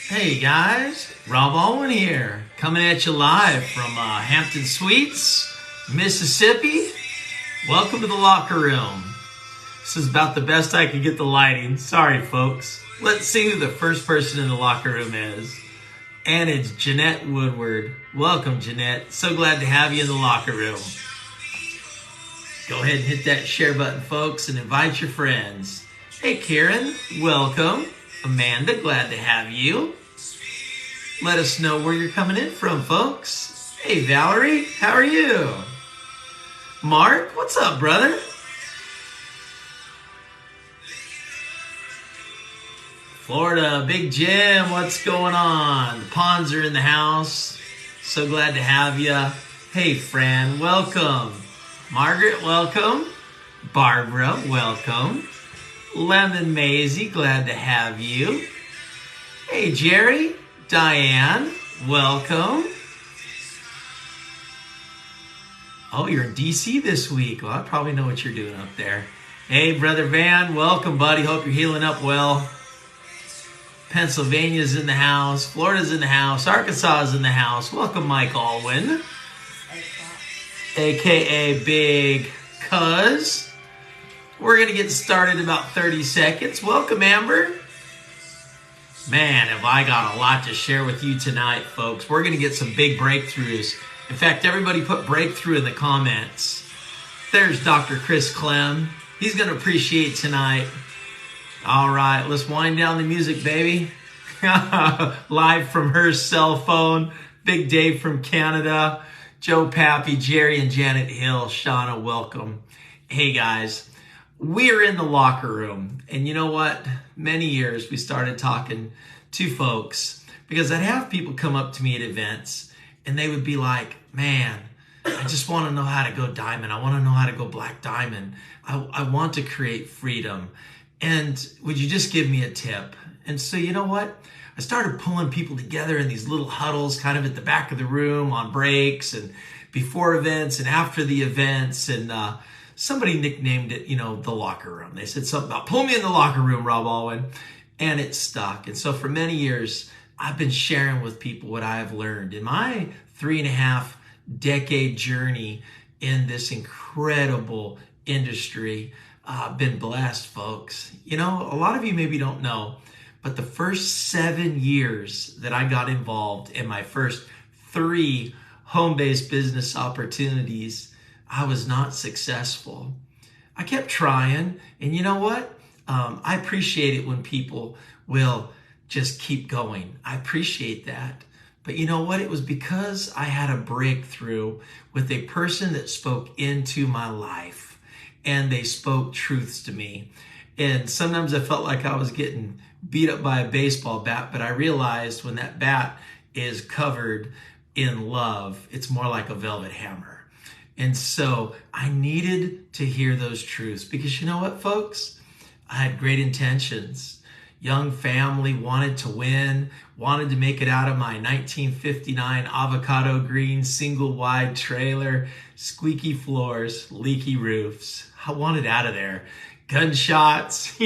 Hey guys, Rob Alwin here, coming at you live from Hampton Suites, Mississippi. Welcome to the locker room. This is about the best I could get the lighting. Sorry, folks. Let's see who the first person in the locker room is. And it's Jeanette Woodward. Welcome, Jeanette. So glad to have you in the locker room. Go ahead and hit that share button, folks, and invite your friends. Hey, Karen, welcome. Amanda, glad to have you. Let us know where you're coming in from, folks. Hey, Valerie, how are you? Mark, what's up, brother? Florida, Big Jim, what's going on? The Ponds are in the house. So glad to have you. Hey, Fran, welcome. Margaret, welcome. Barbara, welcome. Lemon Maisie, glad to have you. Hey, Jerry, Diane, welcome. Oh, you're in DC this week. Well, I probably know what you're doing up there. Hey, Brother Van, welcome, buddy. Hope you're healing up well. Pennsylvania's in the house. Florida's in the house. Arkansas is in the house. Welcome, Mike Alwin, a.k.a. Big Cuz. We're going to get started in about 30 seconds. Welcome, Amber. Man, have I got a lot to share with you tonight, folks. We're going to get some big breakthroughs. In fact, everybody put breakthrough in the comments. There's Dr. Chris Clem. He's going to appreciate tonight. All right, let's wind down the music, baby. Live from her cell phone. Big Dave from Canada. Joe Pappy, Jerry, and Janet Hill. Shauna, welcome. Hey, guys. We're in the locker room, and you know what? Many years we started talking to folks because I'd have people come up to me at events and they would be like, man, I just want to know how to go diamond. I want to know how to go black diamond. I want to create freedom. And would you just give me a tip? And so you know what? I started pulling people together in these little huddles kind of at the back of the room on breaks and before events and after the events. And somebody nicknamed it, the locker room. They said something about, pull me in the locker room, Rob Alwin. And it stuck. And so for many years, I've been sharing with people what I have learned in my 3.5-decade journey in this incredible industry. I've been blessed, folks. A lot of you maybe don't know, but the first 7 years that I got involved in my first 3 home-based business opportunities, I was not successful. I kept trying, and you know what? I appreciate it when people will just keep going. I appreciate that. But you know what? It was because I had a breakthrough with a person that spoke into my life, and they spoke truths to me. And sometimes I felt like I was getting beat up by a baseball bat, but I realized when that bat is covered in love, it's more like a velvet hammer. And so I needed to hear those truths because you know what, folks? I had great intentions. Young family, wanted to win, wanted to make it out of my 1959 avocado green single wide trailer, squeaky floors, leaky roofs. I wanted out of there. Gunshots,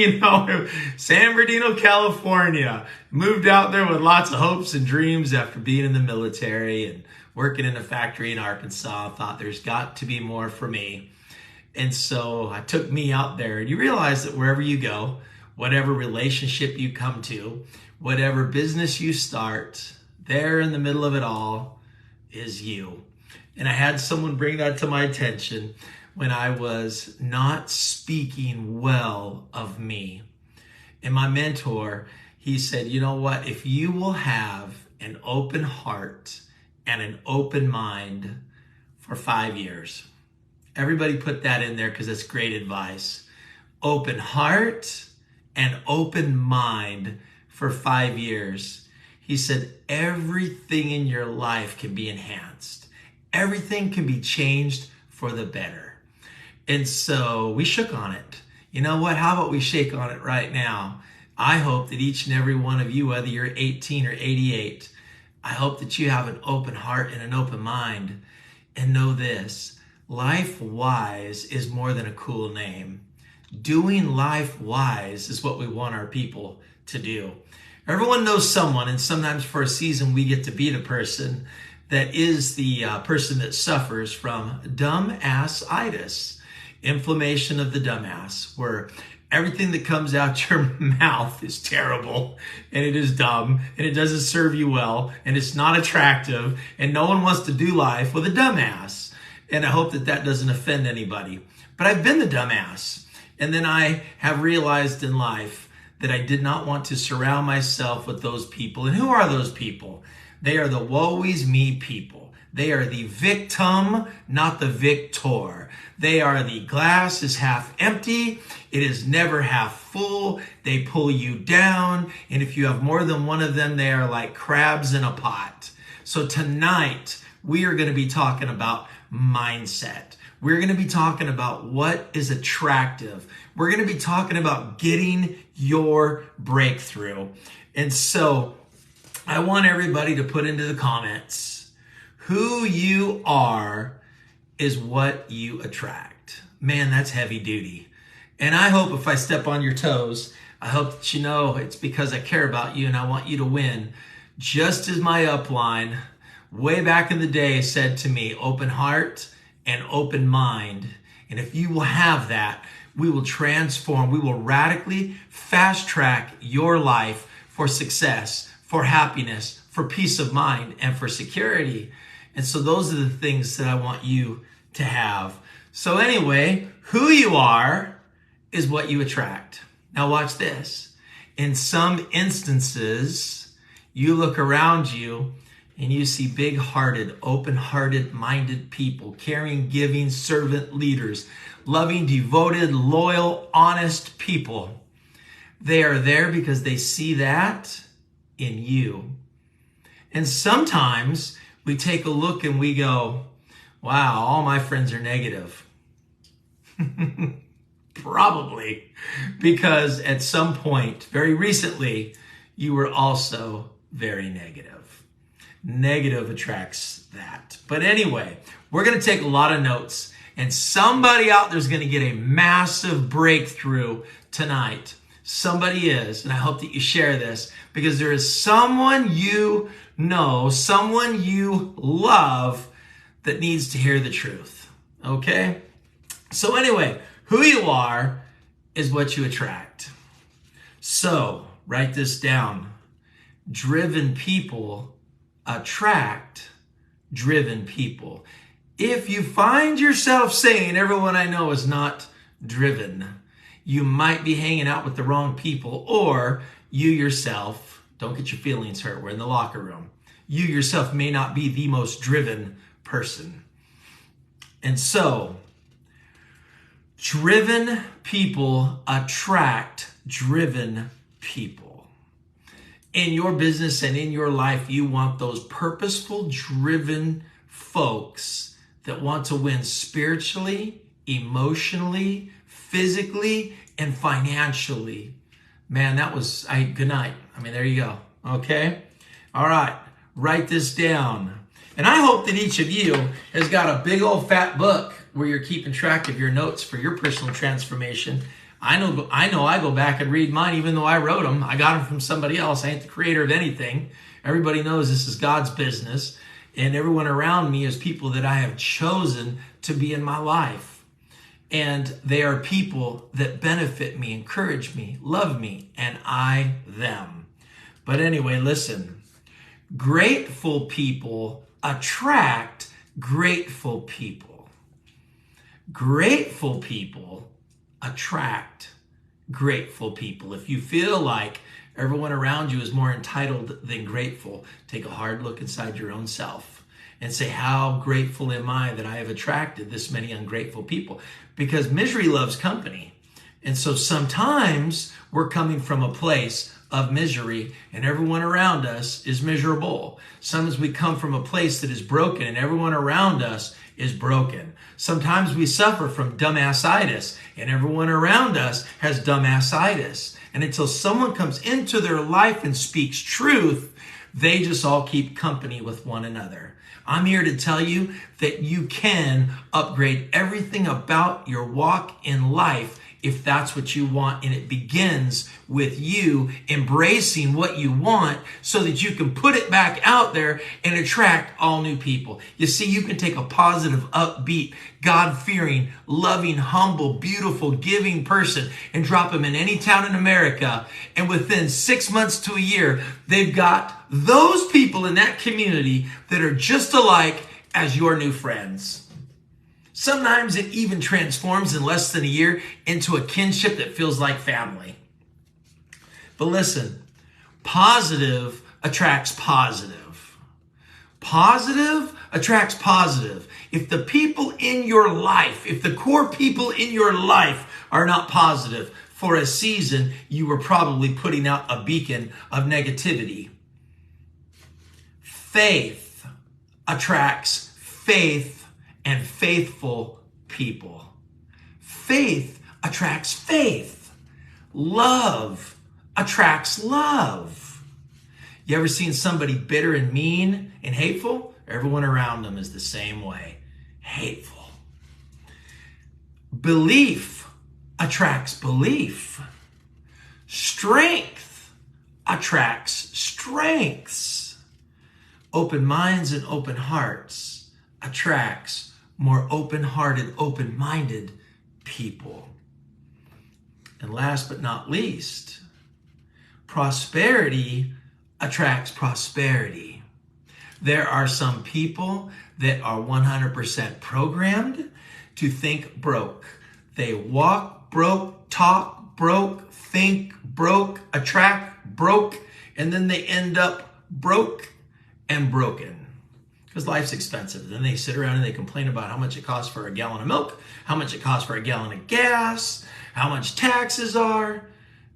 San Bernardino, California. Moved out there with lots of hopes and dreams after being in the military and working in a factory in Arkansas. I thought there's got to be more for me. And so I took me out there. And you realize that wherever you go, whatever relationship you come to, whatever business you start, there in the middle of it all is you. And I had someone bring that to my attention when I was not speaking well of me. And my mentor, he said, you know what? If you will have an open heart and an open mind for 5 years. Everybody put that in there because that's great advice. Open heart and open mind for 5 years. He said, everything in your life can be enhanced. Everything can be changed for the better. And so we shook on it. You know what? How about we shake on it right now? I hope that each and every one of you, whether you're 18 or 88, I hope that you have an open heart and an open mind. And know this, Life Wise is more than a cool name. Doing life wise is what we want our people to do. Everyone knows someone, and sometimes for a season we get to be the person that is the person that suffers from dumbass-itis, inflammation of the dumbass, where everything that comes out your mouth is terrible, and it is dumb, and it doesn't serve you well, and it's not attractive, and no one wants to do life with a dumbass. And I hope that that doesn't offend anybody. But I've been the dumbass. And then I have realized in life that I did not want to surround myself with those people. And who are those people? They are the woe-is me people. They are the victim, not the victor. They are the glass is half empty. It is never half full. They pull you down. And if you have more than one of them, they are like crabs in a pot. So tonight, we are going to be talking about mindset. We're going to be talking about what is attractive. We're going to be talking about getting your breakthrough. And so I want everybody to put into the comments, who you are is what you attract. Man, that's heavy duty. And I hope if I step on your toes, I hope that you know it's because I care about you and I want you to win. Just as my upline way back in the day said to me, open heart and open mind. And if you will have that, we will transform, we will radically fast track your life for success, for happiness, for peace of mind, and for security. And so those are the things that I want you to have. So anyway, who you are is what you attract. Now watch this. In some instances, you look around you and you see big-hearted, open-hearted, minded people, caring, giving, servant leaders, loving, devoted, loyal, honest people. They are there because they see that in you. And sometimes we take a look and we go, wow, all my friends are negative. Probably because at some point, very recently, you were also very negative. Negative attracts that. But anyway, we're going to take a lot of notes, and somebody out there is going to get a massive breakthrough tonight. Somebody is, and I hope that you share this, because there is someone you know, someone you love that needs to hear the truth. Okay? So anyway, who you are is what you attract. So write this down. Driven people attract driven people. If you find yourself saying everyone I know is not driven, you might be hanging out with the wrong people, or you yourself, don't get your feelings hurt, we're in the locker room. You yourself may not be the most driven person. And so, driven people attract driven people. In your business and in your life, you want those purposeful, driven folks that want to win spiritually, emotionally, physically, and financially. Man, that was, good night. I mean, there you go. Okay? All right. Write this down. And I hope that each of you has got a big old fat book where you're keeping track of your notes for your personal transformation. I know I go back and read mine, even though I wrote them. I got them from somebody else. I ain't the creator of anything. Everybody knows this is God's business. And everyone around me is people that I have chosen to be in my life. And they are people that benefit me, encourage me, love me, and I them. But anyway, listen. Grateful people attract grateful people. Grateful people attract grateful people. If you feel like everyone around you is more entitled than grateful, take a hard look inside your own self and say, how grateful am I that I have attracted this many ungrateful people? Because misery loves company. And so sometimes we're coming from a place of misery and everyone around us is miserable. Sometimes we come from a place that is broken and everyone around us is broken. Sometimes we suffer from dumbassitis and everyone around us has dumbassitis. And until someone comes into their life and speaks truth, they just all keep company with one another. I'm here to tell you that you can upgrade everything about your walk in life if that's what you want. And it begins with you embracing what you want so that you can put it back out there and attract all new people. You see, you can take a positive, upbeat, God-fearing, loving, humble, beautiful, giving person and drop them in any town in America. And within 6 months to a year, they've got those people in that community that are just alike as your new friends. Sometimes it even transforms in less than a year into a kinship that feels like family. But listen, positive attracts positive. Positive attracts positive. If the people in your life, if the core people in your life are not positive, for a season, you were probably putting out a beacon of negativity. Faith attracts faith and faithful people. Faith attracts faith. Love attracts love. You ever seen somebody bitter and mean and hateful? Everyone around them is the same way. Hateful. Belief attracts belief. Strength attracts strengths. Open minds and open hearts attracts more open-hearted, open-minded people. And last but not least, prosperity attracts prosperity. There are some people that are 100% programmed to think broke. They walk broke, talk broke, think broke, attract broke, and then they end up broke and broken. Because life's expensive. Then they sit around and they complain about how much it costs for a gallon of milk, how much it costs for a gallon of gas, how much taxes are.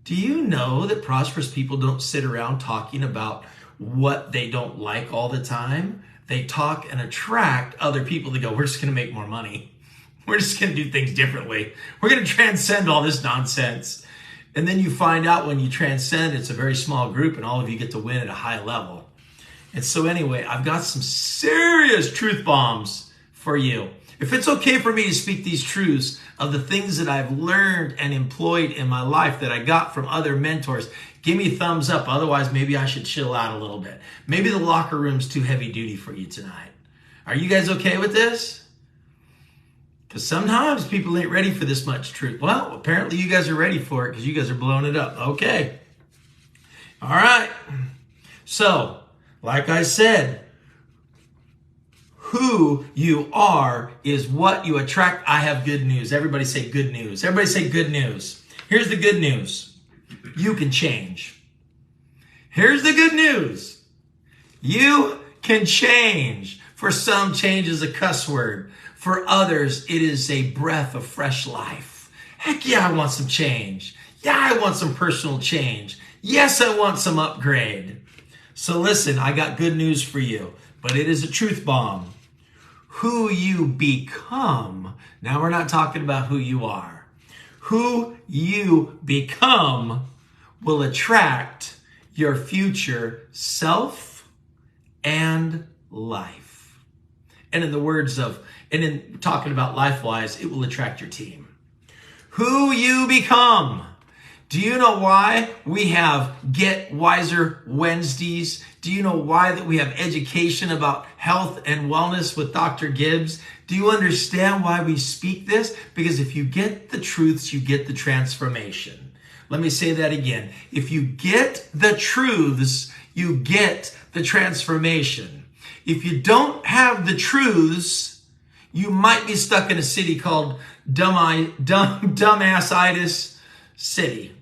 Do you know that prosperous people don't sit around talking about what they don't like all the time? They talk and attract other people to go, we're just going to make more money. We're just going to do things differently. We're going to transcend all this nonsense. And then you find out when you transcend, it's a very small group and all of you get to win at a high level. And so anyway, I've got some serious truth bombs for you. If it's okay for me to speak these truths of the things that I've learned and employed in my life that I got from other mentors, give me a thumbs up. Otherwise, maybe I should chill out a little bit. Maybe the locker room's too heavy duty for you tonight. Are you guys okay with this? Because sometimes people ain't ready for this much truth. Well, apparently you guys are ready for it because you guys are blowing it up. Okay. All right. So, like I said, who you are is what you attract. I have good news. Everybody say good news. Everybody say good news. Here's the good news. You can change. Here's the good news. You can change. For some, change is a cuss word. For others, it is a breath of fresh life. Heck yeah, I want some change. Yeah, I want some personal change. Yes, I want some upgrade. So listen, I got good news for you, but it is a truth bomb. Who you become, now we're not talking about who you are. Who you become will attract your future self and life. And in the words of, and in talking about life-wise, it will attract your team. Who you become. Do you know why we have Get Wiser Wednesdays? Do you know why that we have education about health and wellness with Dr. Gibbs? Do you understand why we speak this? Because if you get the truths, you get the transformation. Let me say that again. If you get the truths, you get the transformation. If you don't have the truths, you might be stuck in a city called dumbassitis city.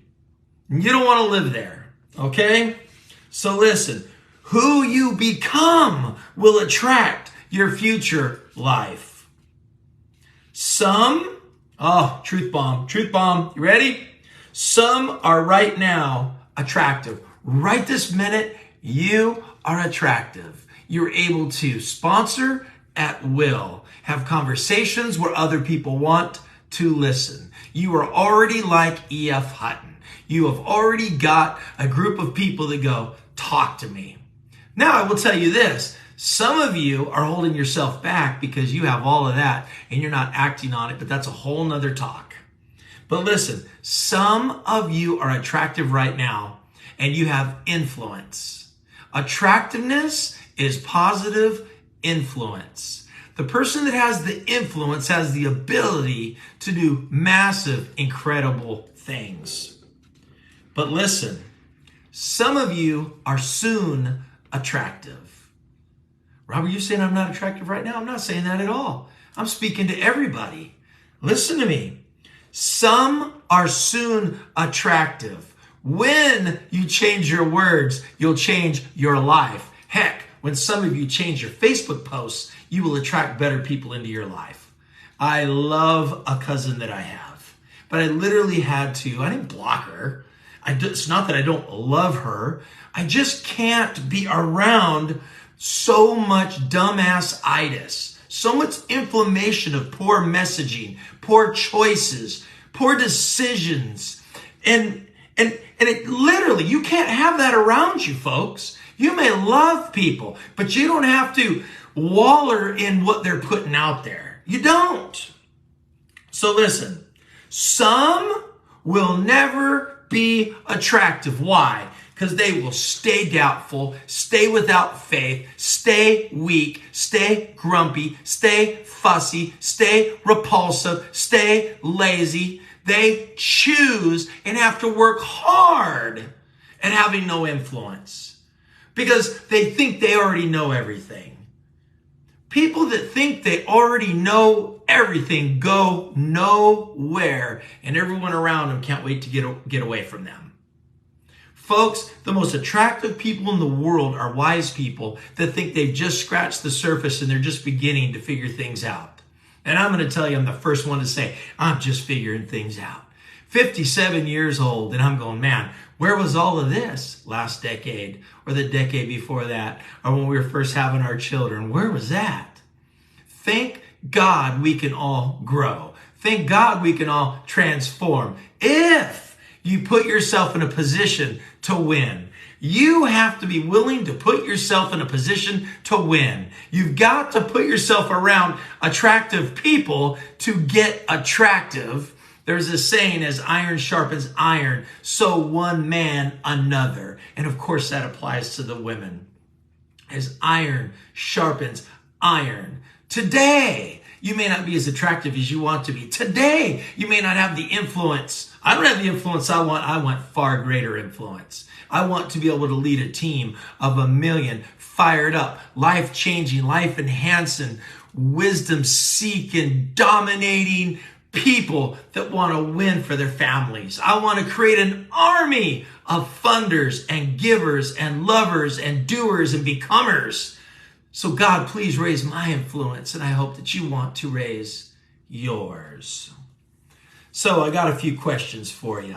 You don't want to live there, okay? So listen, who you become will attract your future life. Some, truth bomb, you ready? Some are right now attractive. Right this minute, you are attractive. You're able to sponsor at will, have conversations where other people want to listen. You are already like E.F. Hutton. You have already got a group of people that go, talk to me. Now, I will tell you this. Some of you are holding yourself back because you have all of that and you're not acting on it, but that's a whole nother talk. But listen, some of you are attractive right now and you have influence. Attractiveness is positive influence. The person that has the influence has the ability to do massive, incredible things. But listen, some of you are soon attractive. Robert, you saying I'm not attractive right now? I'm not saying that at all. I'm speaking to everybody. Listen to me. Some are soon attractive. When you change your words, you'll change your life. Heck, when some of you change your Facebook posts, you will attract better people into your life. I love a cousin that I have, but I literally had to, I didn't block her. It's not that I don't love her. I just can't be around so much dumbass-itis, so much inflammation of poor messaging, poor choices, poor decisions. And it literally, you can't have that around you, folks. You may love people, but you don't have to waller in what they're putting out there. You don't. So listen, some will never be attractive. Why? Because they will stay doubtful, stay without faith, stay weak, stay grumpy, stay fussy, stay repulsive, stay lazy. They choose and have to work hard at having no influence because they think they already know everything. People that think they already know everything go nowhere, and everyone around them can't wait to get away from them. Folks, the most attractive people in the world are wise people that think they've just scratched the surface and they're just beginning to figure things out. And I'm going to tell you, I'm the first one to say, I'm just figuring things out. 57 years old, and I'm going, man, where was all of this last decade or the decade before that or when we were first having our children? Where was that? Thank God we can all grow. Thank God we can all transform if you put yourself in a position to win. You have to be willing to put yourself in a position to win. You've got to put yourself around attractive people to get attractive. There's a saying, as iron sharpens iron, so one man another. And of course that applies to the women. As iron sharpens iron. Today, you may not be as attractive as you want to be. Today, you may not have the influence. I don't have the influence I want. I want far greater influence. I want to be able to lead a team of 1 million fired up, life-changing, life-enhancing, wisdom-seeking, dominating people that want to win for their families. I want to create an army of funders and givers and lovers and doers and becomers. So God, please raise my influence, and I hope that you want to raise yours. So I got a few questions for you.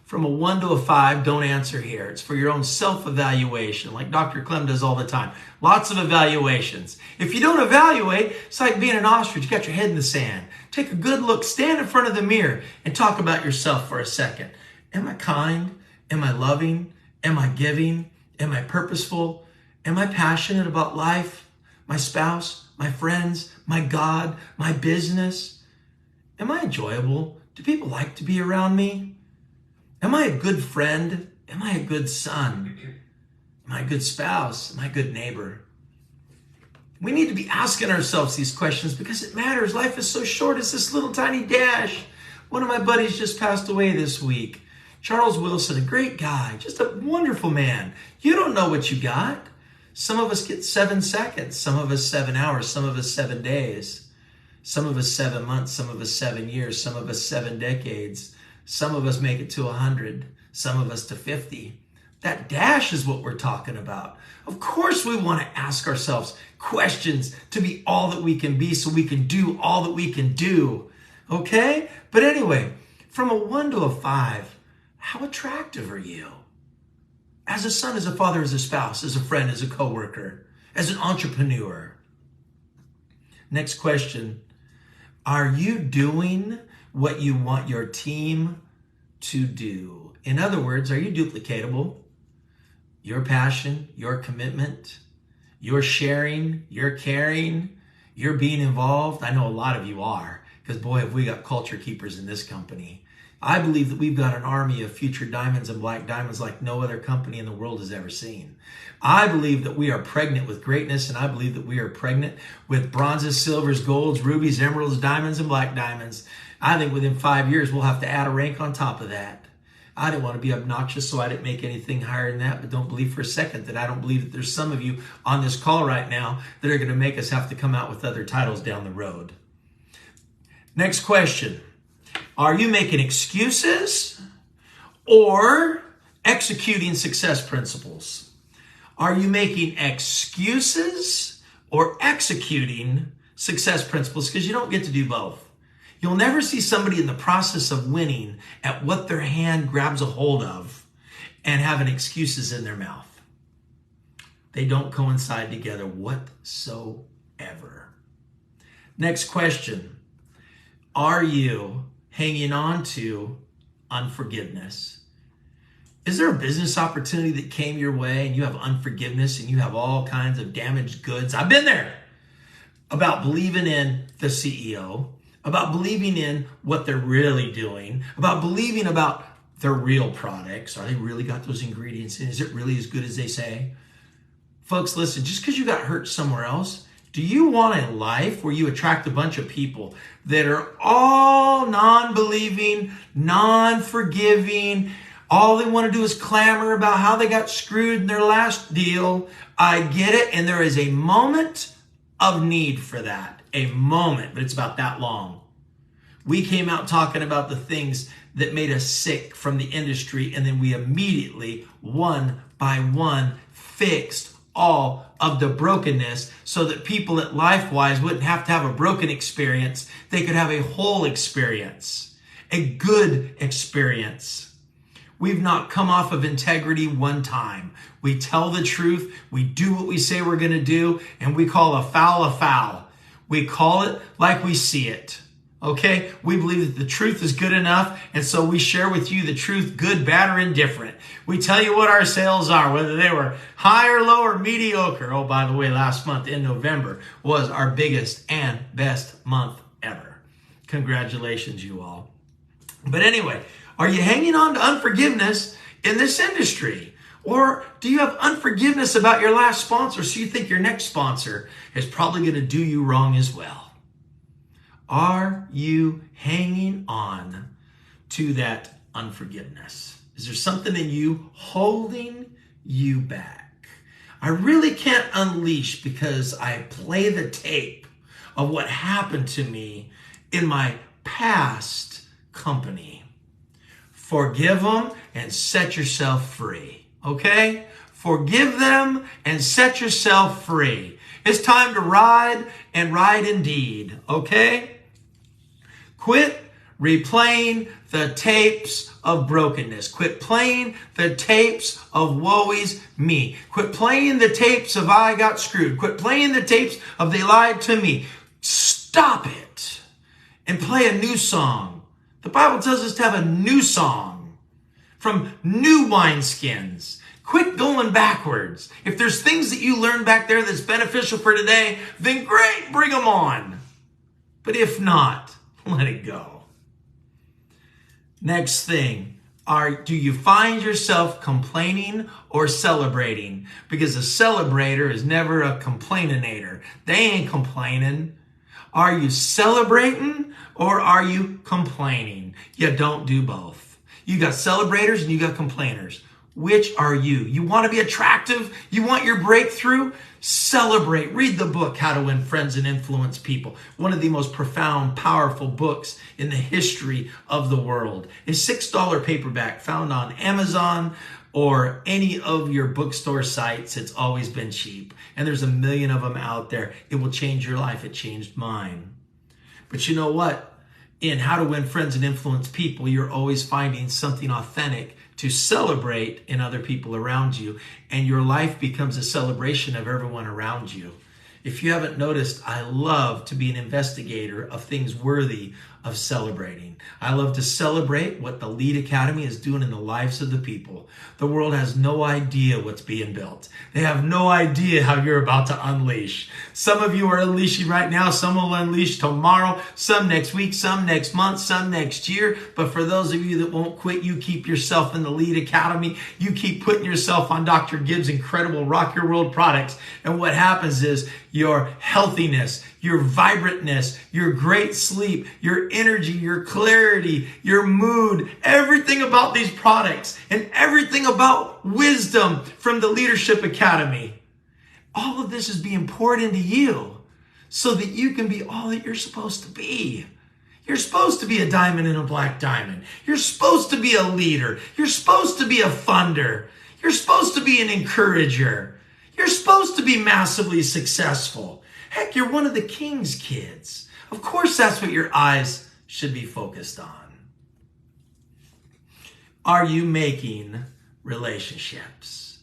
From a 1 to a 5, don't answer here. It's for your own self-evaluation, like Dr. Clem does all the time. Lots of evaluations. If you don't evaluate, it's like being an ostrich. You got your head in the sand. Take a good look, stand in front of the mirror, and talk about yourself for a second. Am I kind? Am I loving? Am I giving? Am I purposeful? Am I passionate about life, my spouse, my friends, my God, my business? Am I enjoyable? Do people like to be around me? Am I a good friend? Am I a good son? Am I a good spouse? Am I a good neighbor? We need to be asking ourselves these questions because it matters. Life is so short. It's this little tiny dash. One of my buddies just passed away this week. Charles Wilson, a great guy, just a wonderful man. You don't know what you got. Some of us get 7 seconds, some of us 7 hours, some of us 7 days, some of us 7 months, some of us 7 years, some of us 7 decades. Some of us make it to 100, some of us to 50. That dash is what we're talking about. Of course we want to ask ourselves questions to be all that we can be so we can do all that we can do. Okay? But anyway, from a 1 to a 5, how attractive are you? As a son, as a father, as a spouse, as a friend, as a coworker, as an entrepreneur. Next question. Are you doing what you want your team to do? In other words, are you duplicatable? Your passion, your commitment, your sharing, your caring, your being involved. I know a lot of you are, because boy, have we got culture keepers in this company. I believe that we've got an army of future diamonds and black diamonds like no other company in the world has ever seen. I believe that we are pregnant with greatness, and I believe that we are pregnant with bronzes, silvers, golds, rubies, emeralds, diamonds, and black diamonds. I think within 5 years, we'll have to add a rank on top of that. I didn't want to be obnoxious, so I didn't make anything higher than that, but don't believe for a second that I don't believe that there's some of you on this call right now that are going to make us have to come out with other titles down the road. Next question. Are you making excuses or executing success principles? Are you making excuses or executing success principles? Because you don't get to do both. You'll never see somebody in the process of winning at what their hand grabs a hold of and having excuses in their mouth. They don't coincide together whatsoever. Next question. Are you hanging on to unforgiveness? Is there a business opportunity that came your way and you have unforgiveness and you have all kinds of damaged goods? I've been there. About believing in the CEO, about believing in what they're really doing, about believing about their real products. Are they really got those ingredients in? Is it really as good as they say? Folks, listen, just because you got hurt somewhere else, do you want a life where you attract a bunch of people that are all non-believing, non-forgiving? All they want to do is clamor about how they got screwed in their last deal. I get it, and there is a moment of need for that. A moment, but it's about that long. We came out talking about the things that made us sick from the industry, and then we immediately, one by one, fixed all of the brokenness so that people at LifeWise wouldn't have to have a broken experience. They could have a whole experience, a good experience. We've not come off of integrity one time. We tell the truth, we do what we say we're going to do, and we call a foul a foul. We call it like we see it. Okay? We believe that the truth is good enough, and so we share with you the truth, good, bad, or indifferent. We tell you what our sales are, whether they were high or low or mediocre. Oh, by the way, last month in November was our biggest and best month ever. Congratulations, you all. But anyway, are you hanging on to unforgiveness in this industry? Or do you have unforgiveness about your last sponsor, so you think your next sponsor is probably going to do you wrong as well? Are you hanging on to that unforgiveness? Is there something in you holding you back? I really can't unleash because I play the tape of what happened to me in my past company. Forgive them and set yourself free. Okay? Forgive them and set yourself free. It's time to ride and ride indeed. Okay? Quit replaying the tapes of brokenness. Quit playing the tapes of woe is me. Quit playing the tapes of I got screwed. Quit playing the tapes of they lied to me. Stop it and play a new song. The Bible tells us to have a new song from new wineskins. Quit going backwards. If there's things that you learned back there that's beneficial for today, then great, bring them on. But if not, let it go. Next thing, do you find yourself complaining or celebrating? Because a celebrator is never a complaininator. They ain't complaining. Are you celebrating or are you complaining? You don't do both. You got celebrators and you got complainers. Which are you? You want to be attractive? You want your breakthrough? Celebrate. Read the book, How to Win Friends and Influence People. One of the most profound, powerful books in the history of the world. A $6 paperback found on Amazon or any of your bookstore sites. It's always been cheap. And there's a million of them out there. It will change your life. It changed mine. But you know what? In How to Win Friends and Influence People, you're always finding something authentic to celebrate in other people around you, and your life becomes a celebration of everyone around you. If you haven't noticed, I love to be an investigator of things worthy of celebrating. I love to celebrate what the Lead Academy is doing in the lives of the people. The world has no idea what's being built. They have no idea how you're about to unleash. Some of you are unleashing right now. Some will unleash tomorrow, some next week, some next month, some next year. But for those of you that won't quit, you keep yourself in the Lead Academy. You keep putting yourself on Dr. Gibbs' incredible Rock Your World products. And what happens is your healthiness, your vibrantness, your great sleep, your energy, your clarity, your mood, everything about these products and everything about wisdom from the Leadership Academy. All of this is being poured into you so that you can be all that you're supposed to be. You're supposed to be a diamond in a black diamond. You're supposed to be a leader. You're supposed to be a funder. You're supposed to be an encourager. You're supposed to be massively successful. Heck, you're one of the king's kids. Of course, that's what your eyes should be focused on. Are you making relationships?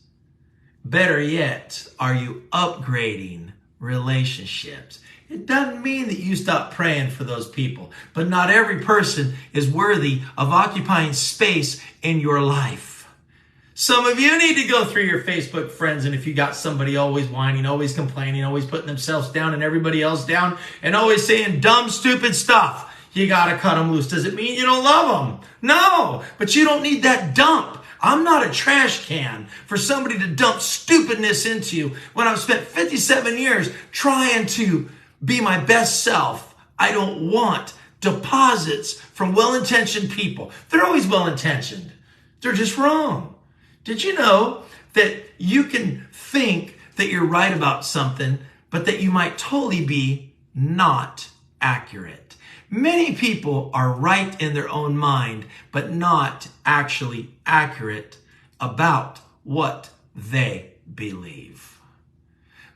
Better yet, are you upgrading relationships? It doesn't mean that you stop praying for those people, but not every person is worthy of occupying space in your life. Some of you need to go through your Facebook friends, and if you got somebody always whining, always complaining, always putting themselves down and everybody else down, and always saying dumb, stupid stuff, you got to cut them loose. Does it mean you don't love them? No, but you don't need that dump. I'm not a trash can for somebody to dump stupidness into when I've spent 57 years trying to be my best self. I don't want deposits from well-intentioned people. They're always well-intentioned. They're just wrong. Did you know that you can think that you're right about something, but that you might totally be not accurate? Many people are right in their own mind, but not actually accurate about what they believe.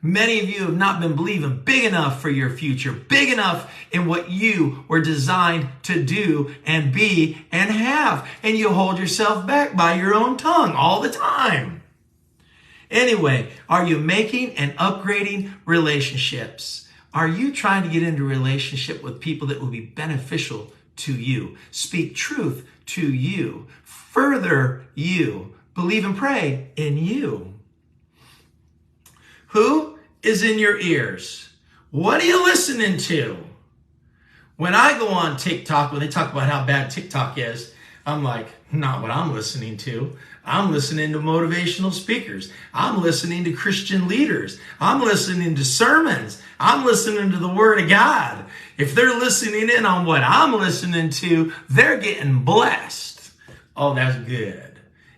Many of you have not been believing big enough for your future, big enough in what you were designed to do and be and have. And you hold yourself back by your own tongue all the time. Anyway, are you making and upgrading relationships? Are you trying to get into a relationship with people that will be beneficial to you, speak truth to you, further you, believe and pray in you? Who is in your ears? What are you listening to? When I go on TikTok, when they talk about how bad TikTok is, I'm like, not what I'm listening to. I'm listening to motivational speakers. I'm listening to Christian leaders. I'm listening to sermons. I'm listening to the Word of God. If they're listening in on what I'm listening to, they're getting blessed. Oh, that's good.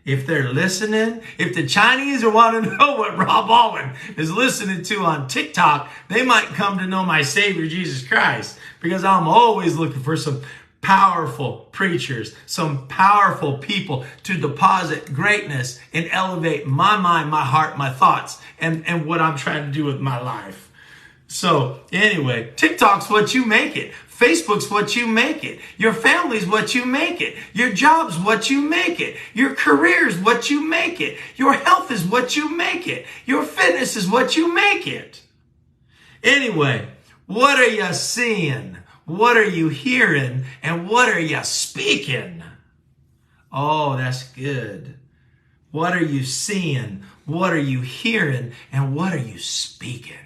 If they're listening, if the Chinese are wanting to know what Rob Alwin is listening to on TikTok, they might come to know my Savior, Jesus Christ, because I'm always looking for some powerful preachers, some powerful people to deposit greatness and elevate my mind, my heart, my thoughts, and what I'm trying to do with my life. So anyway, TikTok's what you make it. Facebook's what you make it. Your family's what you make it. Your job's what you make it. Your career's what you make it. Your health is what you make it. Your fitness is what you make it. Anyway, what are you seeing? What are you hearing? And what are you speaking? Oh, that's good. What are you seeing? What are you hearing? And what are you speaking?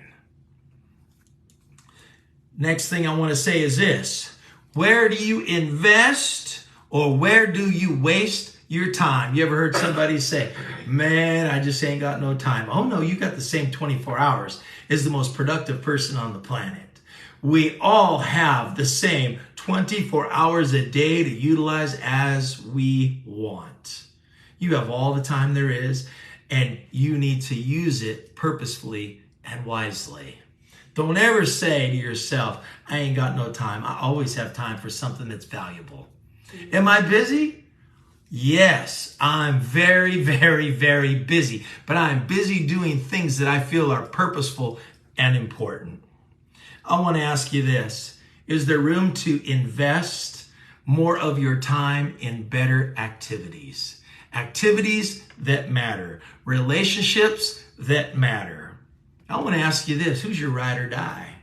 Next thing I want to say is this. Where do you invest or where do you waste your time? You ever heard somebody say, man, I just ain't got no time. Oh no, you got the same 24 hours as the most productive person on the planet. We all have the same 24 hours a day to utilize as we want. You have all the time there is, and you need to use it purposefully and wisely. Don't ever say to yourself, I ain't got no time. I always have time for something that's valuable. Am I busy? Yes, I'm very, very, very busy. But I'm busy doing things that I feel are purposeful and important. I want to ask you this. Is there room to invest more of your time in better activities? Activities that matter. Relationships that matter. I want to ask you this. Who's your ride or die?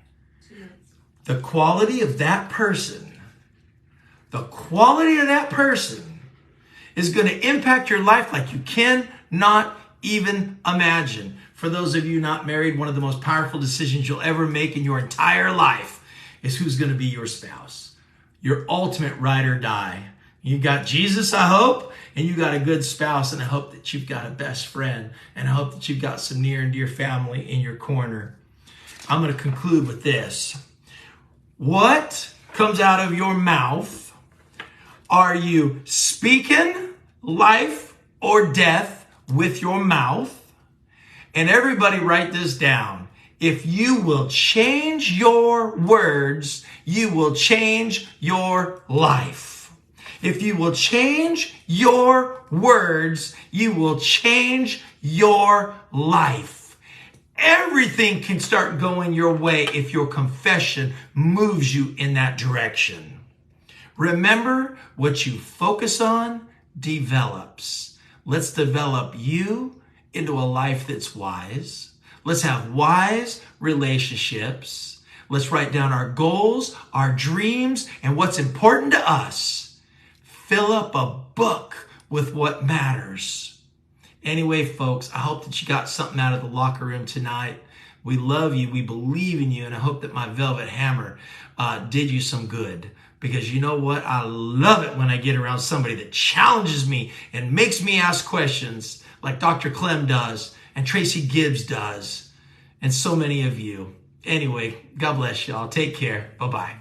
The quality of that person the quality of that person is going to impact your life like you cannot even imagine. For those of you not married, one of the most powerful decisions you'll ever make in your entire life is who's going to be your spouse. Your ultimate ride or die. You got Jesus, I hope, and you got a good spouse, and I hope that you've got a best friend, and I hope that you've got some near and dear family in your corner. I'm going to conclude with this. What comes out of your mouth? Are you speaking life or death with your mouth? And everybody write this down. If you will change your words, you will change your life. If you will change your words, you will change your life. Everything can start going your way if your confession moves you in that direction. Remember, what you focus on develops. Let's develop you into a life that's wise. Let's have wise relationships. Let's write down our goals, our dreams, and what's important to us. Fill up a book with what matters. Anyway, folks, I hope that you got something out of the locker room tonight. We love you. We believe in you. And I hope that my velvet hammer did you some good. Because you know what? I love it when I get around somebody that challenges me and makes me ask questions like Dr. Clem does and Tracy Gibbs does and so many of you. Anyway, God bless y'all. Take care. Bye-bye.